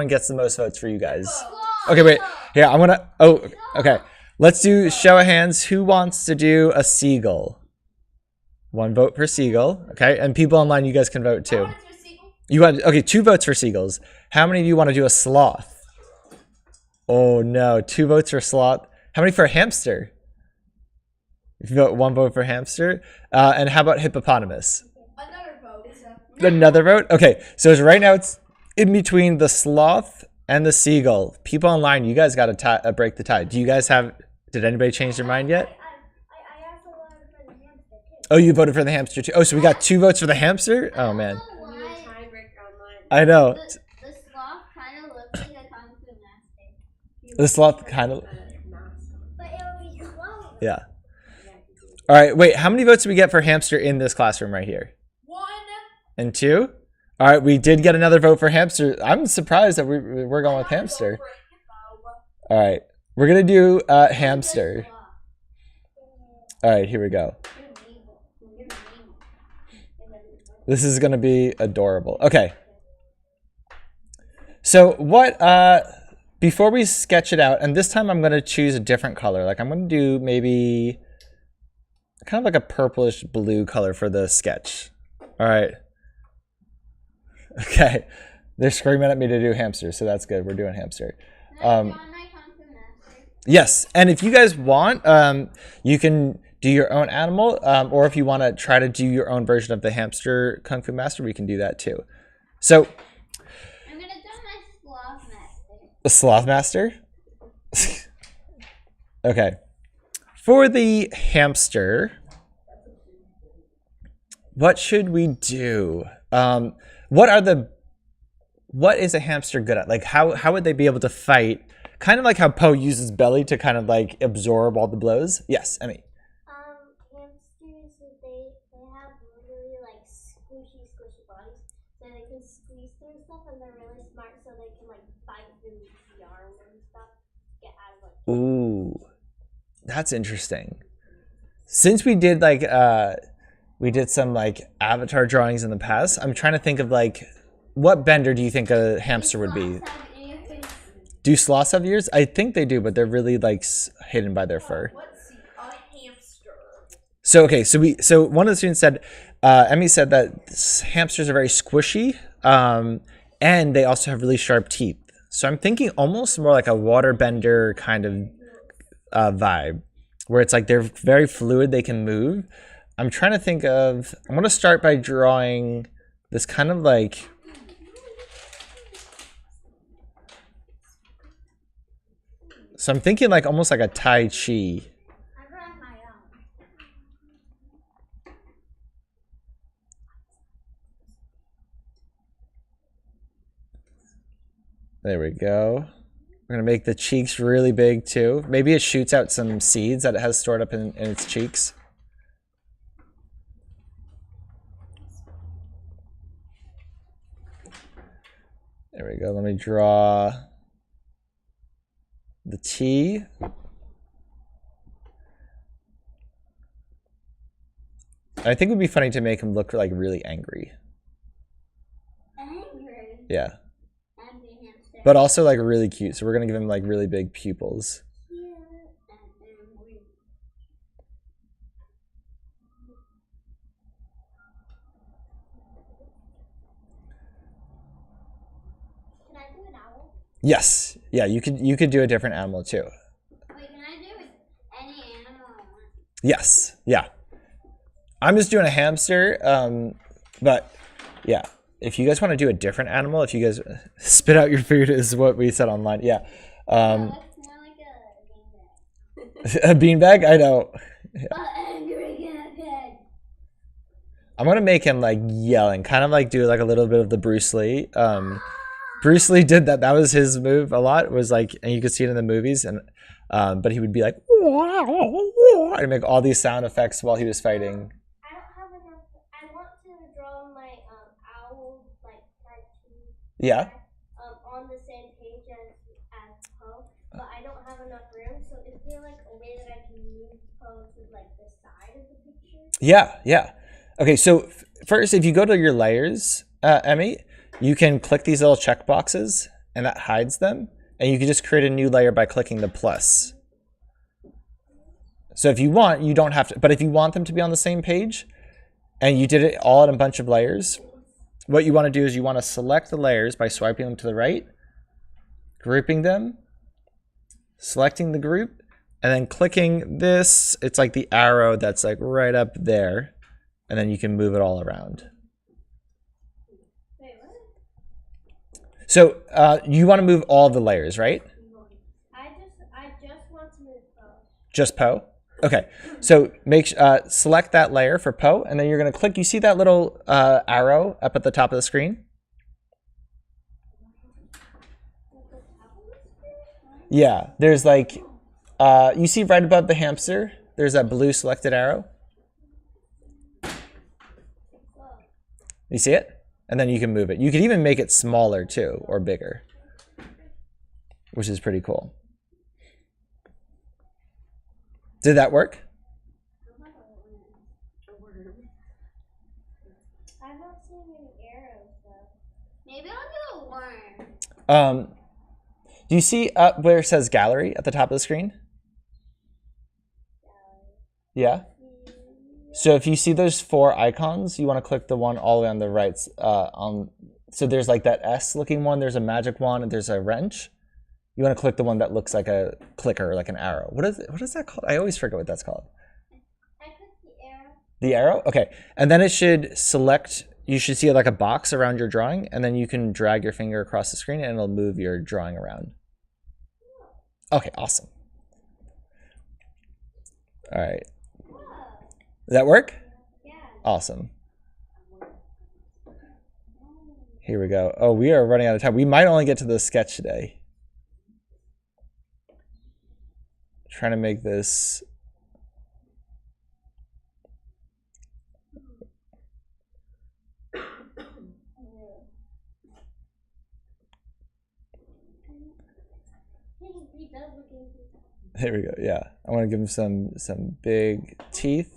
S1: gets the most votes for you guys? Okay, wait. Here, I'm gonna. Oh, okay. Let's do show of hands. Who wants to do a seagull? One vote per seagull. Okay, and people online, you guys can vote too. You want? Okay, 2 votes for seagulls. How many of you want to do a sloth? Oh no, 2 votes for sloth. How many for a hamster? If you vote 1 vote for hamster. And how about hippopotamus?
S2: Another vote.
S1: Another vote? Okay, so right now it's in between the sloth and the seagull. People online, you guys got to break the tie. Do you guys did anybody change their mind yet?
S2: I also voted for the hamster too.
S1: Oh, you voted for the hamster too? Oh, so we got 2 votes for the hamster? Oh, man. I know.
S2: The sloth kind of looks like a Kung Fu master.
S1: The sloth kind of...
S2: But it would be close.
S1: Yeah. All right, wait, how many votes did we get for hamster in this classroom right here?
S2: 1.
S1: And 2? All right, we did get another vote for hamster. I'm surprised that we're going with hamster. All right, we're going to do hamster. All right, here we go. This is going to be adorable. Okay. So before we sketch it out, and this time I'm going to choose a different color. Like I'm going to do maybe kind of like a purplish blue color for the sketch. All right. Okay. They're screaming at me to do hamster, so that's good. We're doing hamster. Yes, and if you guys want, you can do your own animal, or if you want to try to do your own version of the hamster Kung Fu Master, we can do that too. So,
S2: I'm gonna do my sloth master.
S1: the Sloth Master? Okay. For the hamster, what should we do? What is a hamster good at? Like how would they be able to fight? Kind of like how Poe uses belly to kind of like absorb all the blows. Yes, Emmy.
S2: Hamsters, they have really like squishy bodies, so they can squeeze through stuff, and they're really smart, so they can like bite through yarn and stuff, get out of it.
S1: Ooh, that's interesting. Since we did like we did some like avatar drawings in the past, I'm trying to think of like what bender do you think a hamster would be? Do sloths have ears? I think they do, but they're really like hidden by their fur.
S3: Let's see, a hamster.
S1: So okay, so one of the students said, Emmy said that hamsters are very squishy, and they also have really sharp teeth. So I'm thinking almost more like a waterbender kind of vibe, where it's like they're very fluid, they can move. I'm trying to think of. I'm gonna start by drawing this kind of like. So I'm thinking like almost like a Tai Chi.
S2: I brought my own.
S1: There we go. We're gonna make the cheeks really big too. Maybe it shoots out some seeds that it has stored up in its cheeks. There we go. Let me draw the T. I think it would be funny to make him look like really angry.
S2: Angry.
S1: Yeah.
S2: Angry hamster.
S1: But also like really cute. So we're gonna give him like really big pupils.
S2: Cute and angry. Can I do an owl?
S1: Yes. Yeah, you could do a different animal too.
S2: Wait, can I do any animal I want?
S1: Yes. Yeah. I'm just doing a hamster. But yeah, if you guys want to do a different animal, if you guys spit out your food is what we said online. Yeah.
S2: That looks more like a beanbag.
S1: A beanbag? I know. Yeah.
S2: But angry cat.
S1: I'm gonna make him like yelling, kind of like do like a little bit of the Bruce Lee. Bruce Lee did that. That was his move a lot. Was like, and you could see it in the movies. And but he would be like, and make all these sound effects while he was fighting.
S2: I don't have enough. I want to draw my owl like tattoo.
S1: Yeah.
S2: On the same page as Poe, but I don't have enough room. So is there like a way that I can move Poe to like the side of the picture?
S1: Yeah. Yeah. Okay. So first, if you go to your layers, Emmy, you can click these little check boxes, and that hides them. And you can just create a new layer by clicking the plus. So if you want, you don't have to. But if you want them to be on the same page, and you did it all in a bunch of layers, what you want to do is you want to select the layers by swiping them to the right, grouping them, selecting the group, and then clicking this. It's like the arrow that's like right up there, and then you can move it all around.
S2: Wait, what?
S1: So you want to move all the layers, right?
S2: I just want to move Poe.
S1: Just Poe? Okay. So select that layer for Poe, and then you're going to click. You see that little arrow up at the top of the screen? Yeah. There's like, you see right above the hamster, there's that blue selected arrow. You see it? And then you can move it. You can even make it smaller too, or bigger, which is pretty cool. Did that work?
S2: I'm not seeing any arrows though. Maybe I'll do a worm.
S1: Do you see up where it says gallery at the top of the screen? Yeah. So if you see those 4 icons, you want to click the one all the way on the right. So there's like that S looking one, there's a magic wand, and there's a wrench. You want to click the one that looks like a clicker, like an arrow. What is that called? I always forget what that's called. The arrow? Okay. And then it should select, you should see like a box around your drawing, and then you can drag your finger across the screen and it'll move your drawing around. Okay, awesome. All right. Does that work?
S2: Yeah.
S1: Awesome. Here we go. Oh, we are running out of time. We might only get to the sketch today. Trying to make this. Here we go. Yeah, I want to give him some big teeth.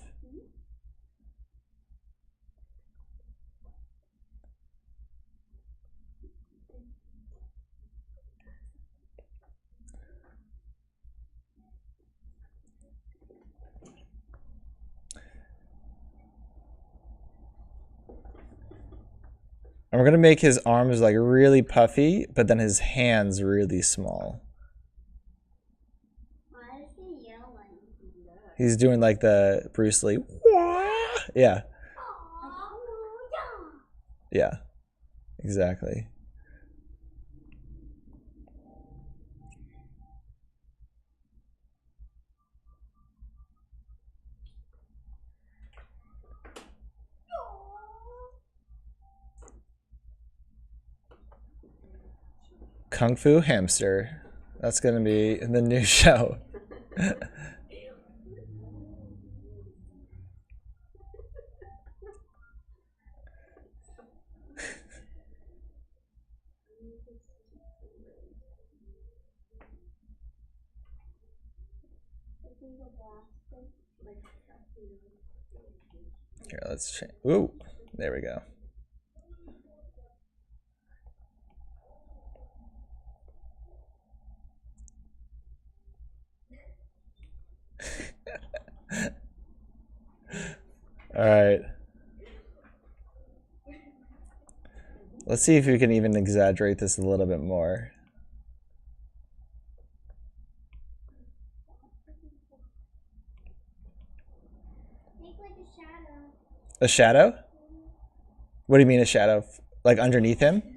S1: And we're gonna make his arms like really puffy, but then his hands really small.
S2: Why is he yelling?
S1: He's doing like the Bruce Lee. Yeah. Yeah. Exactly. Kung Fu Hamster. That's gonna be the new show. Here, let's change. Ooh, there we go. All right. Let's see if we can even exaggerate this a little bit more.
S2: Make like a shadow.
S1: A shadow? What do you mean a shadow? Like underneath him?
S2: Like a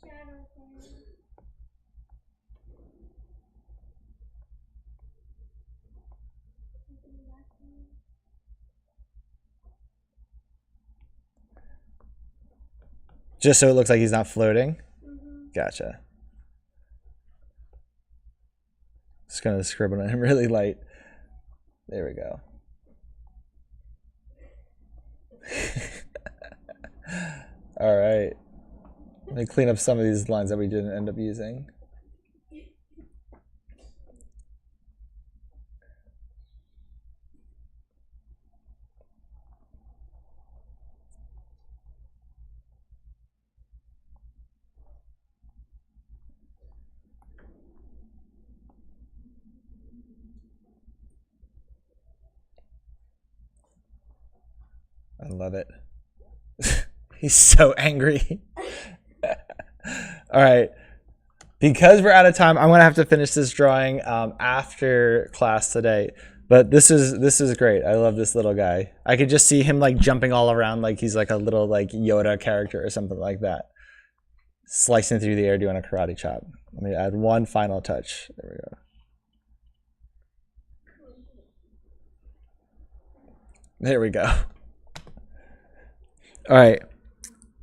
S2: shadow thing.
S1: Just so it looks like he's not floating? Gotcha. Just gonna scribble on him really light. There we go. All right. Let me clean up some of these lines that we didn't end up using. I love it. He's so angry. All right. Because we're out of time, I'm going to have to finish this drawing after class today. But this is great. I love this little guy. I could just see him like jumping all around like he's like a little like Yoda character or something like that. Slicing through the air doing a karate chop. Let me add one final touch. There we go. There we go. All right.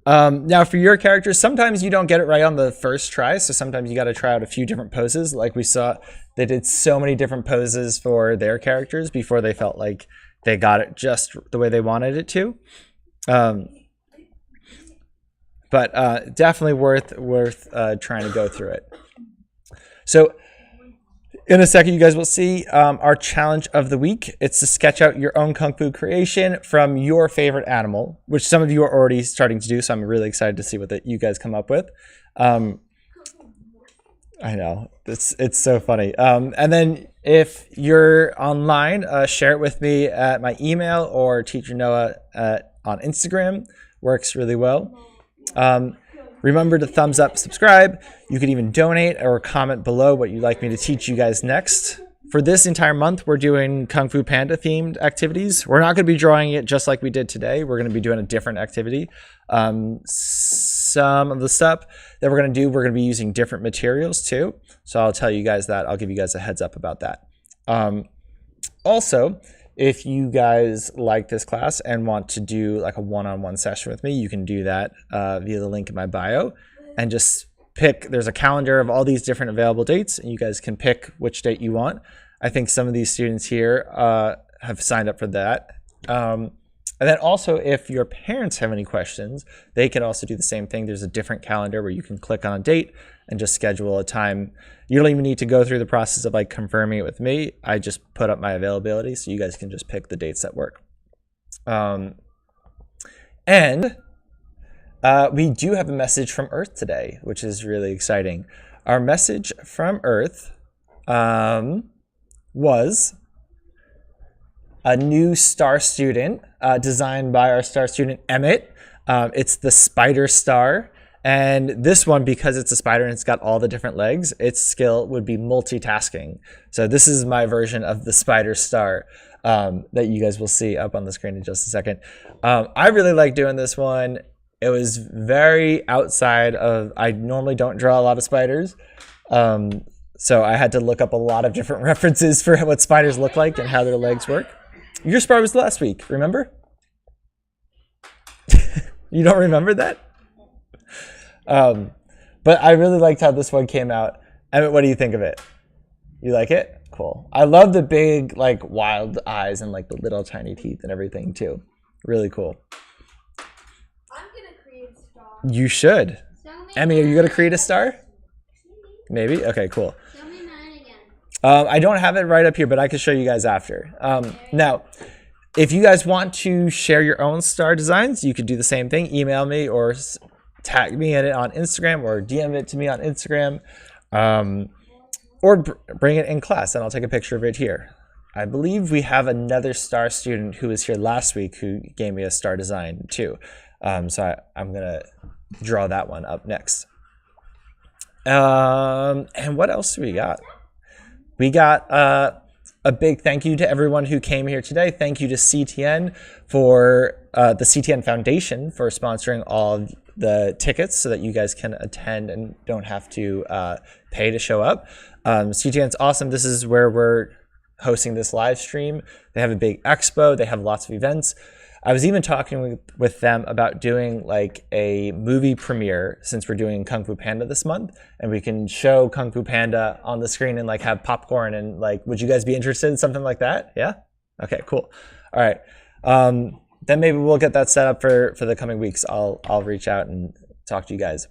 S1: Now for your characters, sometimes you don't get it right on the first try, so sometimes you got to try out a few different poses. Like we saw, they did so many different poses for their characters before they felt like they got it just the way they wanted it to. But definitely worth trying to go through it. So in a second, you guys will see our challenge of the week. It's to sketch out your own Kung Fu creation from your favorite animal, which some of you are already starting to do, so I'm really excited to see what you guys come up with. I know, it's so funny. And then if you're online, share it with me at my email or Teacher Noah on Instagram. Works really well. Remember to thumbs up, subscribe. You can even donate or comment below what you'd like me to teach you guys next For this entire month, we're doing Kung Fu Panda themed activities. We're not going to be drawing it just like we did today. We're going to be doing a different activity. Some of the stuff that we're going to do, we're going to be using different materials too. So I'll tell you guys that. I'll give you guys a heads up about that. Also, if you guys like this class and want to do like a one-on-one session with me, you can do that via the link in my bio and just pick. There's a calendar of all these different available dates, and you guys can pick which date you want. I think some of these students here have signed up for that. And then also, if your parents have any questions, they can also do the same thing. There's a different calendar where you can click on a date and just schedule a time. You don't even need to go through the process of like confirming it with me. I just put up my availability, so you guys can just pick the dates that work. We do have a message from Earth today, which is really exciting. Our message from Earth was a new star student designed by our star student Emmett. It's the spider star. And this one, because it's a spider and it's got all the different legs, its skill would be multitasking. So this is my version of the spider star that you guys will see up on the screen in just a second. I really like doing this one. It was very outside of, I normally don't draw a lot of spiders. So I had to look up a lot of different references for what spiders look like and how their legs work. Your spider was last week, remember? You don't remember that? But I really liked how this one came out. Emmett, what do you think of it? You like it? Cool. I love the big, like, wild eyes and like the little tiny teeth and everything too. Really cool.
S3: I'm gonna create a star.
S1: You should. Emmy, are you gonna create a star? Maybe? Okay, cool.
S2: Show me mine again.
S1: I don't have it right up here, but I can show you guys after. Now, if you guys want to share your own star designs, you could do the same thing. Email me or tag me in it on Instagram or DM it to me on Instagram. Or bring it in class, and I'll take a picture of it here. I believe we have another star student who was here last week who gave me a star design too. So I'm going to draw that one up next. And what else do we got? We got a big thank you to everyone who came here today. Thank you to CTN for the CTN Foundation for sponsoring all of the tickets so that you guys can attend and don't have to pay to show up. CTN's awesome. This is where we're hosting this live stream. They have a big expo. They have lots of events. I was even talking with them about doing like a movie premiere since we're doing Kung Fu Panda this month, and we can show Kung Fu Panda on the screen and like have popcorn and like, would you guys be interested in something like that? Yeah? Okay, cool. All right. Then maybe we'll get that set up for the coming weeks. I'll reach out and talk to you guys.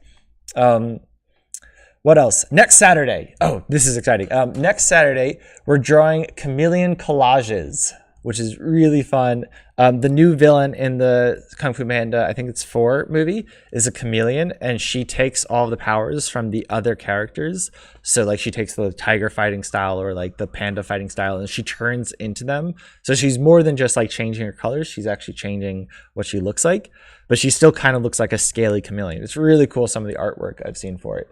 S1: What else? Next Saturday. Oh, this is exciting. Next Saturday, we're drawing chameleon collages, which is really fun. The new villain in the Kung Fu Panda, I think it's 4 movie, is a chameleon, and she takes all the powers from the other characters. So like she takes the tiger fighting style or like the panda fighting style, and she turns into them. So she's more than just like changing her colors. She's actually changing what she looks like, but she still kind of looks like a scaly chameleon. It's really cool, some of the artwork I've seen for it.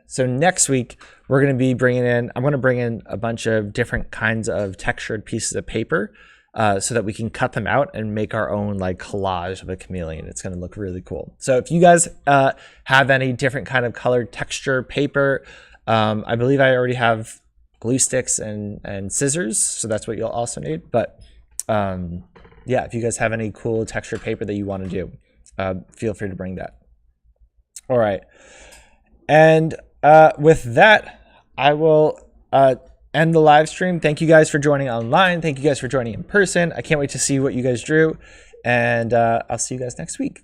S1: So next week we're going to be I'm going to bring in a bunch of different kinds of textured pieces of paper so that we can cut them out and make our own like collage of a chameleon. It's going to look really cool. So if you guys have any different kind of colored texture paper, I believe I already have glue sticks and scissors, so that's what you'll also need. But yeah, if you guys have any cool textured paper that you want to do, feel free to bring that. All right. And with that, I will end the live stream. Thank you guys for joining online. Thank you guys for joining in person. I can't wait to see what you guys drew. And I'll see you guys next week.